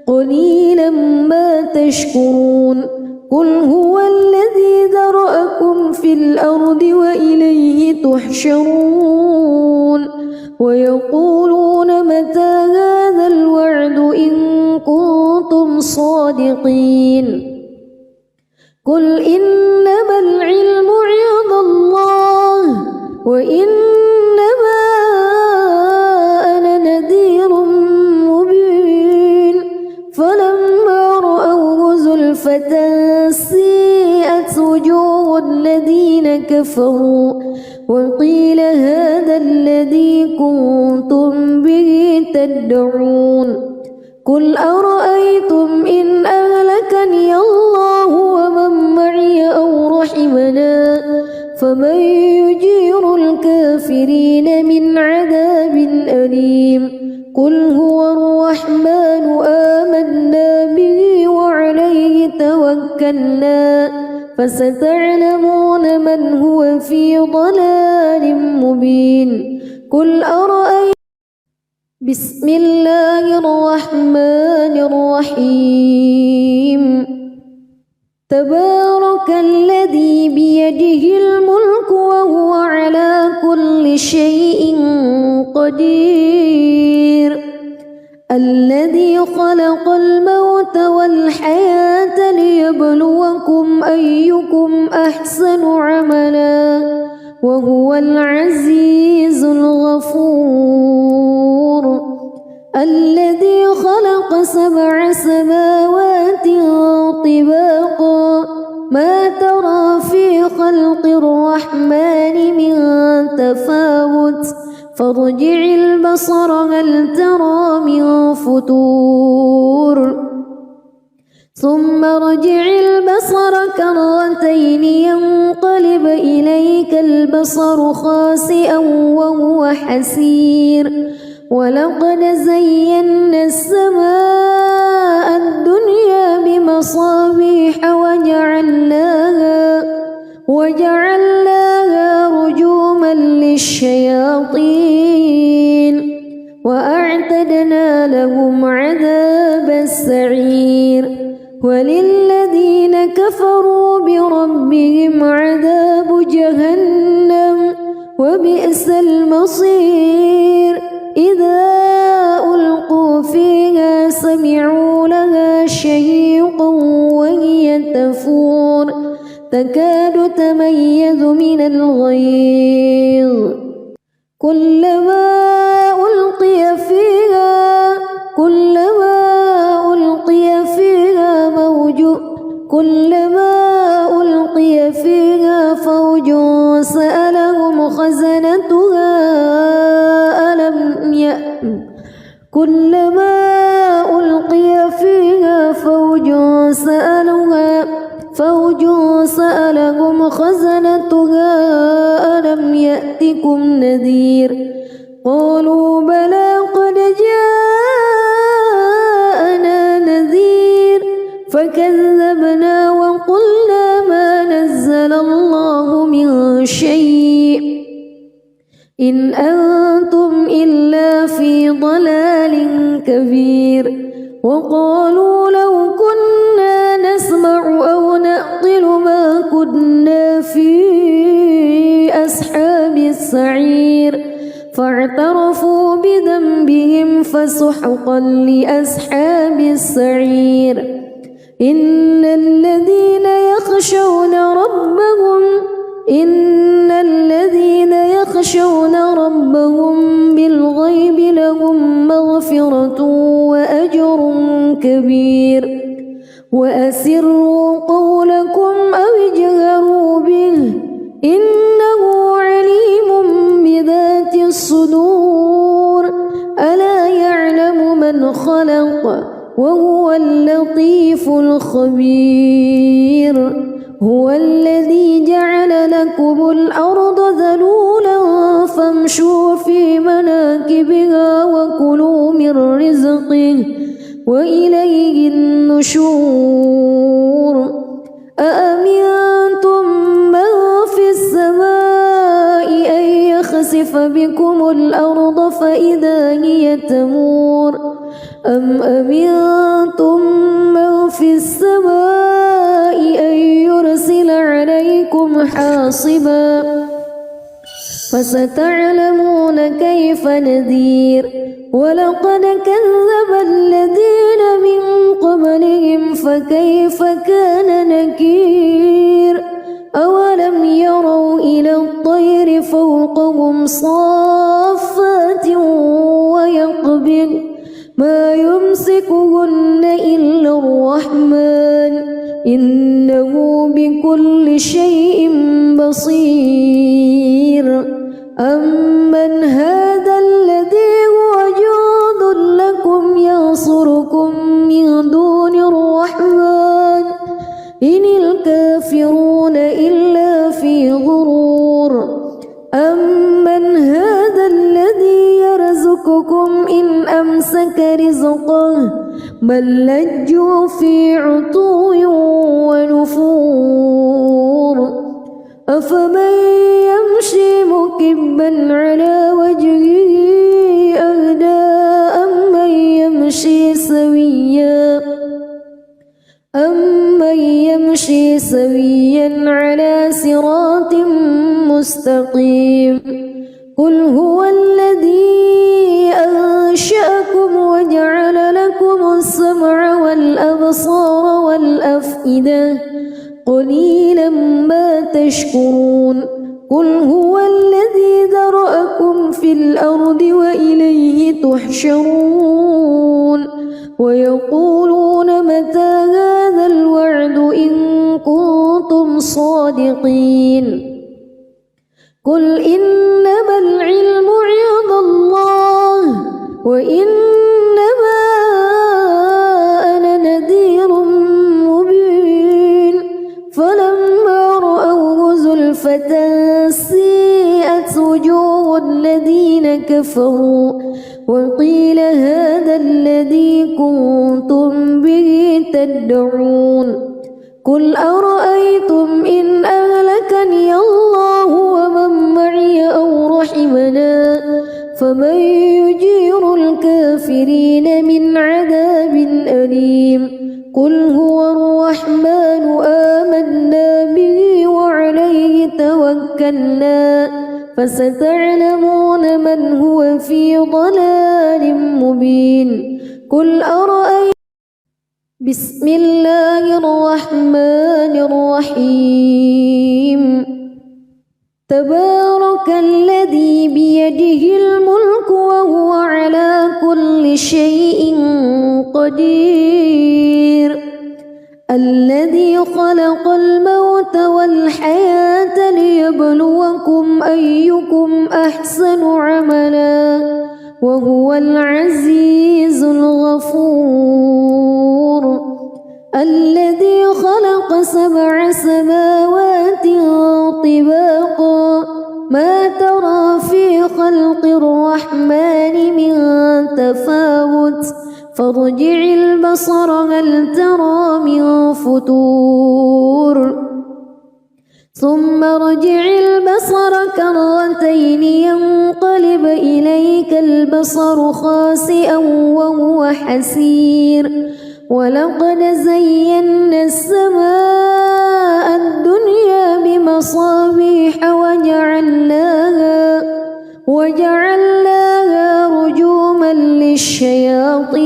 A: قليلا ما تشكرون قل هو الذي ذرأكم في الأرض وإليه تحشرون ويقولون متى هذا الوعد إن كنتم صادقين قل إنما العلم عند الله وإنما أنا نذير مبين فلما رأوه زلفة سيئت وجوه الذين كفروا وقيل هذا الذي كنتم به تدعون قل أرأيتم إن أهلكني الله ومن معي أو رحمنا فمن يجير الكافرين من عذاب أليم قل هو الرحمن آمنا به وعليه توكلنا فستعلمون من هو في ضلال مبين قل أرأيتم بسم الله الرحمن الرحيم تبارك الذي بيده الملك وهو على كل شيء قدير الذي خلق الموت والحياة ليبلوكم أيكم أحسن عملا وهو العزيز الغفور الذي خلق 7 سماوات طباقا ما ترى في خلق الرحمن من تفاوت فارجع البصر هل ترى من فطور ثم ارجع البصر كرتين ينقلب إليك البصر خاسئا وهو حسير ولقد زينا السماء الدنيا بمصابيح وجعلناها رجوما للشياطين وأعتدنا لهم عذاب السعير وللذين كفروا بربهم عذاب جهنم وبئس المصير إذا ألقوا فيها سمعوا لها شهيقا وهي تفور تكاد تميز من الغيظ كلما ألقي فيها فوج سألهم خزنتها كلما ألقي فيها فوج سألهم خزنتها ألم يأتكم نذير قالوا بلى قد جاءنا نذير فكذبنا وقلنا ما نزل الله من شيء إن أنتم إلا في ضلال كبير وقالوا لو كنا نسمع أو نعقل ما كنا في أصحاب السعير فاعترفوا بذنبهم فسحقا لأصحاب السعير إن الذين يخشون ربهم بالغيب لهم مغفرة وأجر كبير وأسروا قولكم أو اجهروا به إنه عليم بذات الصدور ألا يعلم من خلق وهو اللطيف الخبير هو الذي جعل لكم الأرض ذلولا فامشوا في مناكبها وكلوا من رزقه وإليه النشور أأمنتم من في السماء أن يخسف بكم الأرض فإذا هي تمور أم أمنتم من في السماء أن يرسل عليكم حاصبا فستعلمون كيف نذير ولقد كذب الذين من قبلهم فكيف كان نكير أولم يروا إلى الطير فوقهم صافات ويقبض ما يمسكهن إلا الرحمن إنه بكل شيء بصير أمن هذا الذي هو جند لكم ينصركم من دون الرحمن إن الكافرون إلا في غرور أمن هذا الذي يرزقكم إن أمسك رزقه بل لجوا في عتو ونفور أفمن يمشي مكبا على وجهه أهدى أمن يمشي سويا على صراط مستقيم قل هو الذي أنشأكم وجعل لكم السمع والأبصار والأفئدة قليلا ما تشكرون قل هو الذي ذرأكم في الأرض وإليه تحشرون ويقولون متى هذا الوعد إن كنتم صادقين قل إنما العلم عند الله وإنما أنا نذير مبين فلما رأوه زلفة سيئت وجوه الذين كفروا وقيل هذا الذي كنتم به تدعون قل أرأيتم إن أهلكني الله ومن معي أو رحمنا فمن يجير الكافرين من عذاب أليم قل هو الرحمن آمنا به وعليه توكلنا فستعلمون من هو في ضلال مبين قل أرأيتم بسم الله الرحمن الرحيم تبارك الذي بيده الملك وهو على كل شيء قدير الذي خلق الموت والحياة ليبلوكم أيكم أحسن عملا وهو العزيز الغفور الذي خلق 7 سماوات طباقا ما ترى في خلق الرحمن من تفاوت فارجع البصر هل ترى من فتور ثم ارجع البصر كرتين ينقلب إليك البصر خاسئا وهو حسير ولقد زينا السماء الدنيا بمصابيح وجعلناها رجوما للشياطين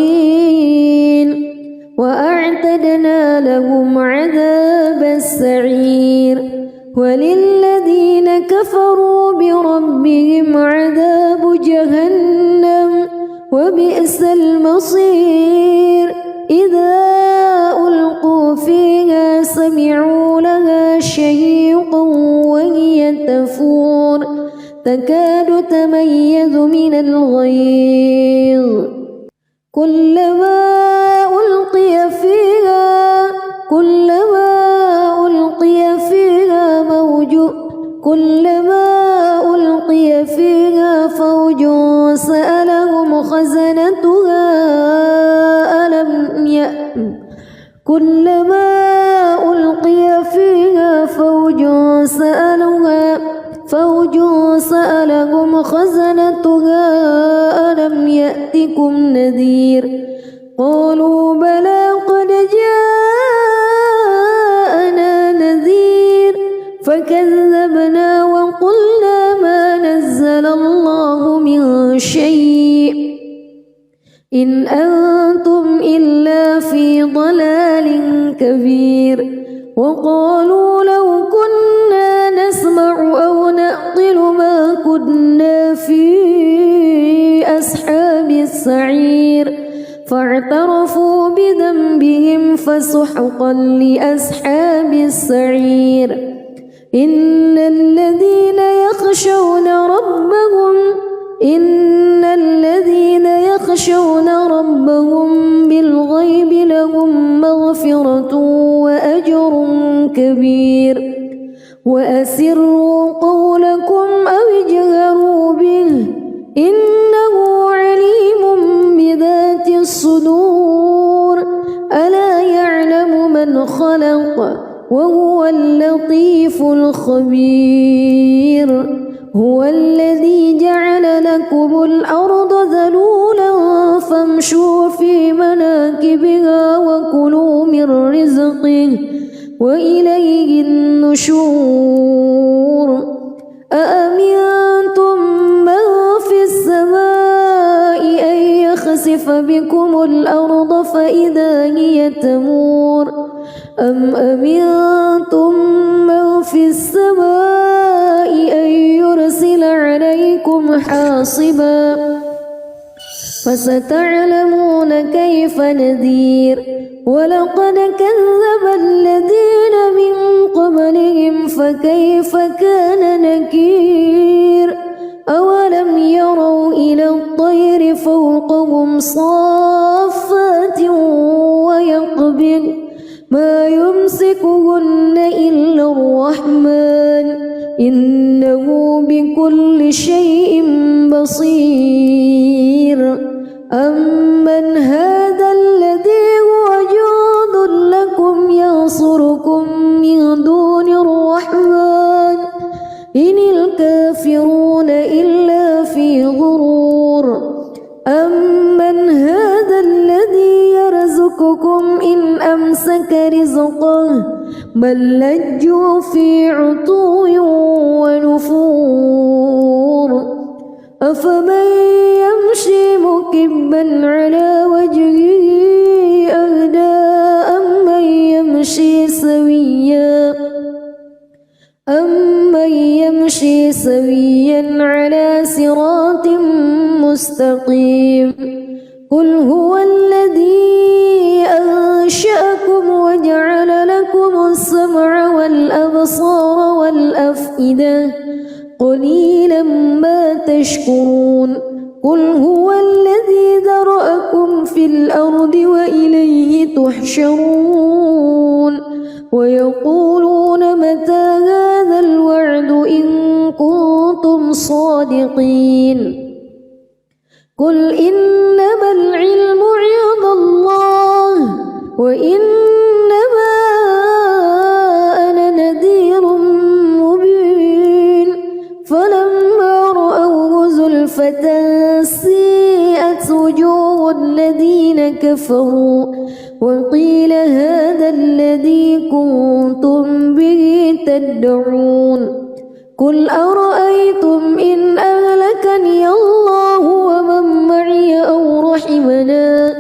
A: وأعتدنا لهم عذاب السعير وللذين كفروا بربهم عذاب جهنم وبئس المصير إذا ألقوا فيها سمعوا لها شهيقا وهي تفور تكاد تميز من الغيظ كلما ألقي فيها فوج سألهم خزنتها ألم يأتكم نذير قالوا بلى قد جاءنا نذير فكذبنا وقلنا ما نزل الله من شيء إن أنتم إلا في ضلال كبير وقالوا لو كنا نسمع أو نعقل ما كنا في أصحاب السعير فاعترفوا بذنبهم فسحقا لأصحاب السعير إن الذين يخشون ربهم بالغيب لهم مغفرة وأجر كبير وأسروا قولكم أو اجهروا به إنه عليم بذات الصدور ألا يعلم من خلق وهو اللطيف الخبير هو الذي جعل لكم الأرض ذلولا فامشوا في مناكبها وكلوا من رزقه وإليه النشور أأمنتم من في السماء أن يخسف بكم الأرض فإذا هي تمور أم أمنتم من في السماء أن يرسل عليكم حاصبا فستعلمون كيف نذير ولقد كذب الذين من قبلهم فكيف كان نكير أولم يروا إلى الطير فوقهم صافات ويقبض ما يمسكهن إلا الرحمن إنه بكل شيء بصير أمن هذا الذي هو جند لكم ينصركم من دون الرحمن إن الكافرون إلا في غرور أمن هذا الذي يرزقكم إن أمسك رزقه بل لجوا في عتو ونفور أفمن يمشي مكبا على وجهه أهدى أمن يمشي سويا على صراط مستقيم قل هو الذي أنشأكم وجعل لكم السمع والأبصار والأفئدة قليلا ما تشكرون قل هو الذي ذرأكم في الأرض وإليه تحشرون ويقولون متى هذا الوعد إن كنتم صادقين قل إنما العلم عند الله وإنما أنا نذير مبين فلما رأوه زلفة سيئت وجوه الذين كفروا وقيل هذا الذي كنتم به تدعون قل أرأيتم إن أهلكني الله ومن معي أو رحمنا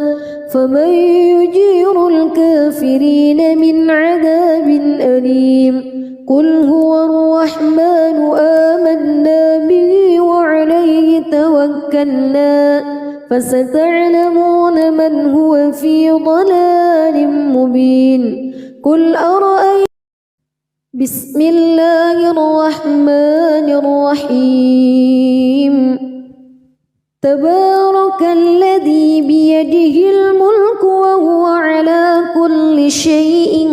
A: فمن يجير الكافرين من عذاب أليم قل هو الرحمن آمنا به وعليه توكلنا فستعلمون من هو في ضلال مبين قل أرأيتم بسم الله الرحمن الرحيم تبارك الذي بيده الملك وهو على كل شيء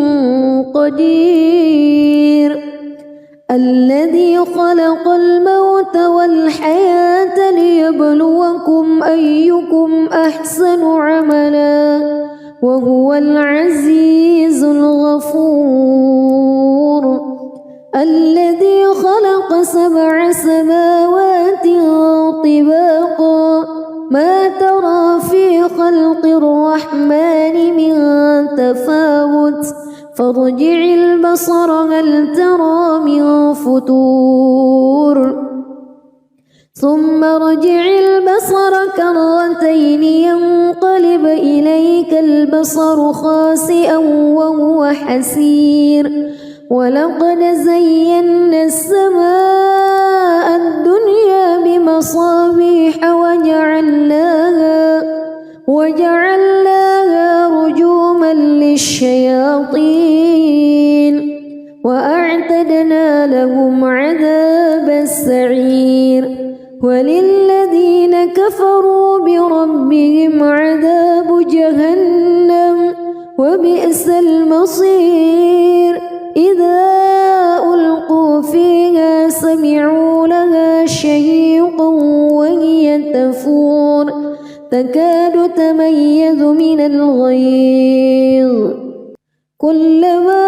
A: قدير الذي خلق الموت والحياة ليبلوكم أيكم أحسن عملا وهو العزيز الغفور الذي خلق 7 سماوات طباقا ما ترى في خلق الرحمن من تفاوت فارجع البصر هل ترى من فتور ثم ارجع البصر كرتين ينقلب إليك البصر خاسئا وهو حسير ولقد زينا السماء الدنيا بمصابيح وجعلناها رجوما للشياطين وأعتدنا لهم عذاب السعير وللذين كفروا بربهم عذاب جهنم وبئس المصير إذا ألقوا فيها سمعوا لها شهيقا وهي تفور تكاد تميز من الغيظ كلما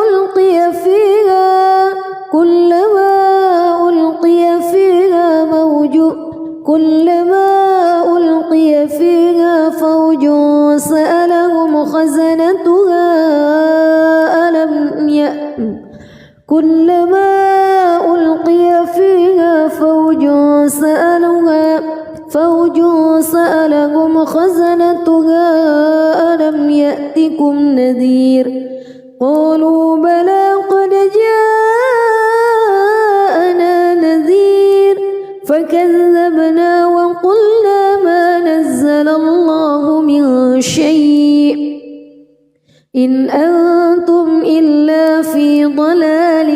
A: ألقي فيها فوج سألهم خزنتها كلما ألقي فيها فوج سألهم خزنتها ألم يأتكم نذير قالوا بلى قد جاءنا نذير فكذبنا وقلنا ما نزل الله من شيء إن أنتم إلا في ضلال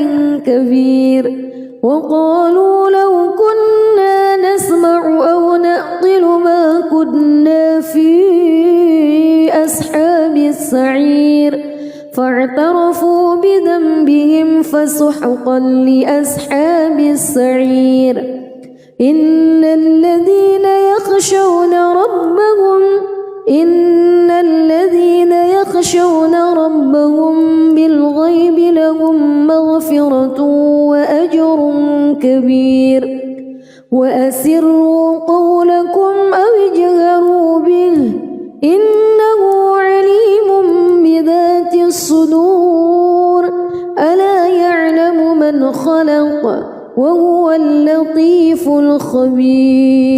A: كبير وقالوا لو كنا نسمع أو نعقل ما كنا في أصحاب السعير فاعترفوا بذنبهم فسحقا لأصحاب السعير إن الذين يخشون ربهم بالغيب لهم مغفرة وأجر كبير وأسروا قولكم أو اجهروا به إنه عليم بذات الصدور ألا يعلم من خلق وهو اللطيف الخبير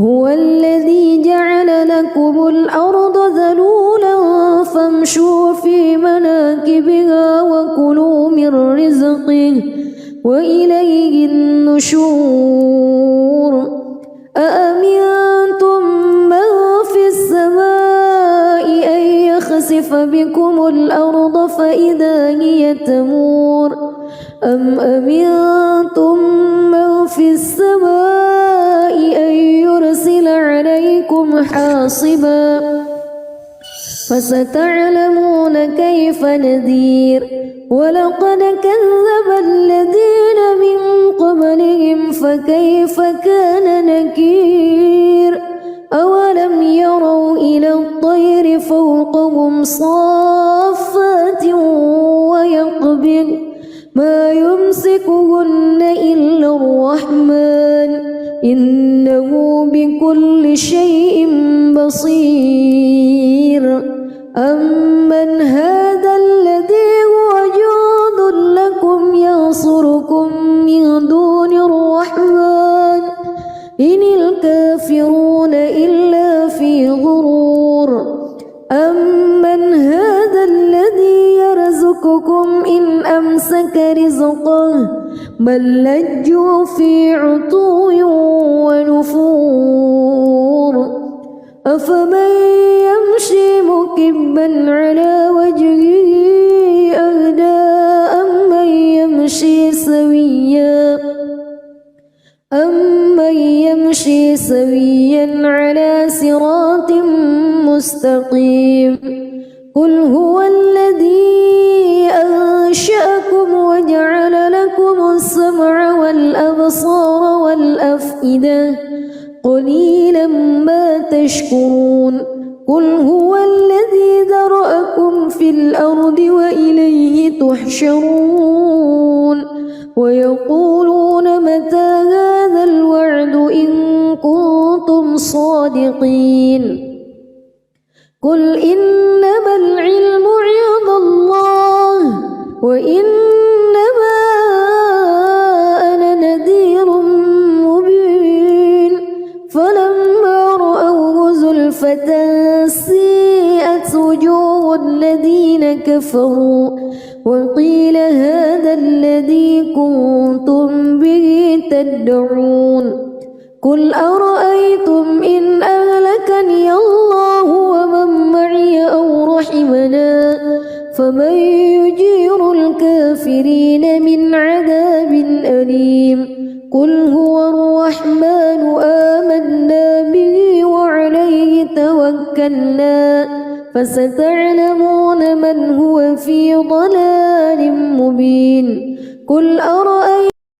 A: هو الذي جعل لكم الأرض ذلولا فامشوا في مناكبها وكلوا من رزقه وإليه النشور أأمنتم من في السماء أن يخسف بكم الأرض فإذا هي تمور أم أمنتم من في السماء أن يرسل عليكم حاصبا فستعلمون كيف نذير ولقد كذب الذين من قبلهم فكيف كان نكير أولم يروا إلى الطير فوقهم صافات ويقبض ما يمسكهن إلا الرحمن إنه بكل شيء بصير أمن هذا الذي هو جند لكم ينصركم أمن هذا الذي يرزقكم إن أمسك رزقه بل لجوا في عتو ونفور أفمن يمشي مكبا على وجهه أهدى أمن يمشي سويا على صراط مستقيم قل هو الذي أنشأكم وجعل لكم السمع والأبصار والأفئدة قليلا ما تشكرون قل هو الذي ذرأكم في الأرض وإليه تحشرون ويقولون متى هذا الوعد إن كنتم صادقين قل إنما العلم عند الله وإنما أنا نذير مبين فلما رأوه زلفة سيئت وجوه الذين كفروا وقيل هذا الذي كنتم به تدعون قل أرأيتم إن أهلكني الله ومن معي أو رحمنا فمن يجير الكافرين من عذاب أليم قل هو الرحمن آمنا به وعليه توكلنا فستعلمون من هو في ضلال مبين قل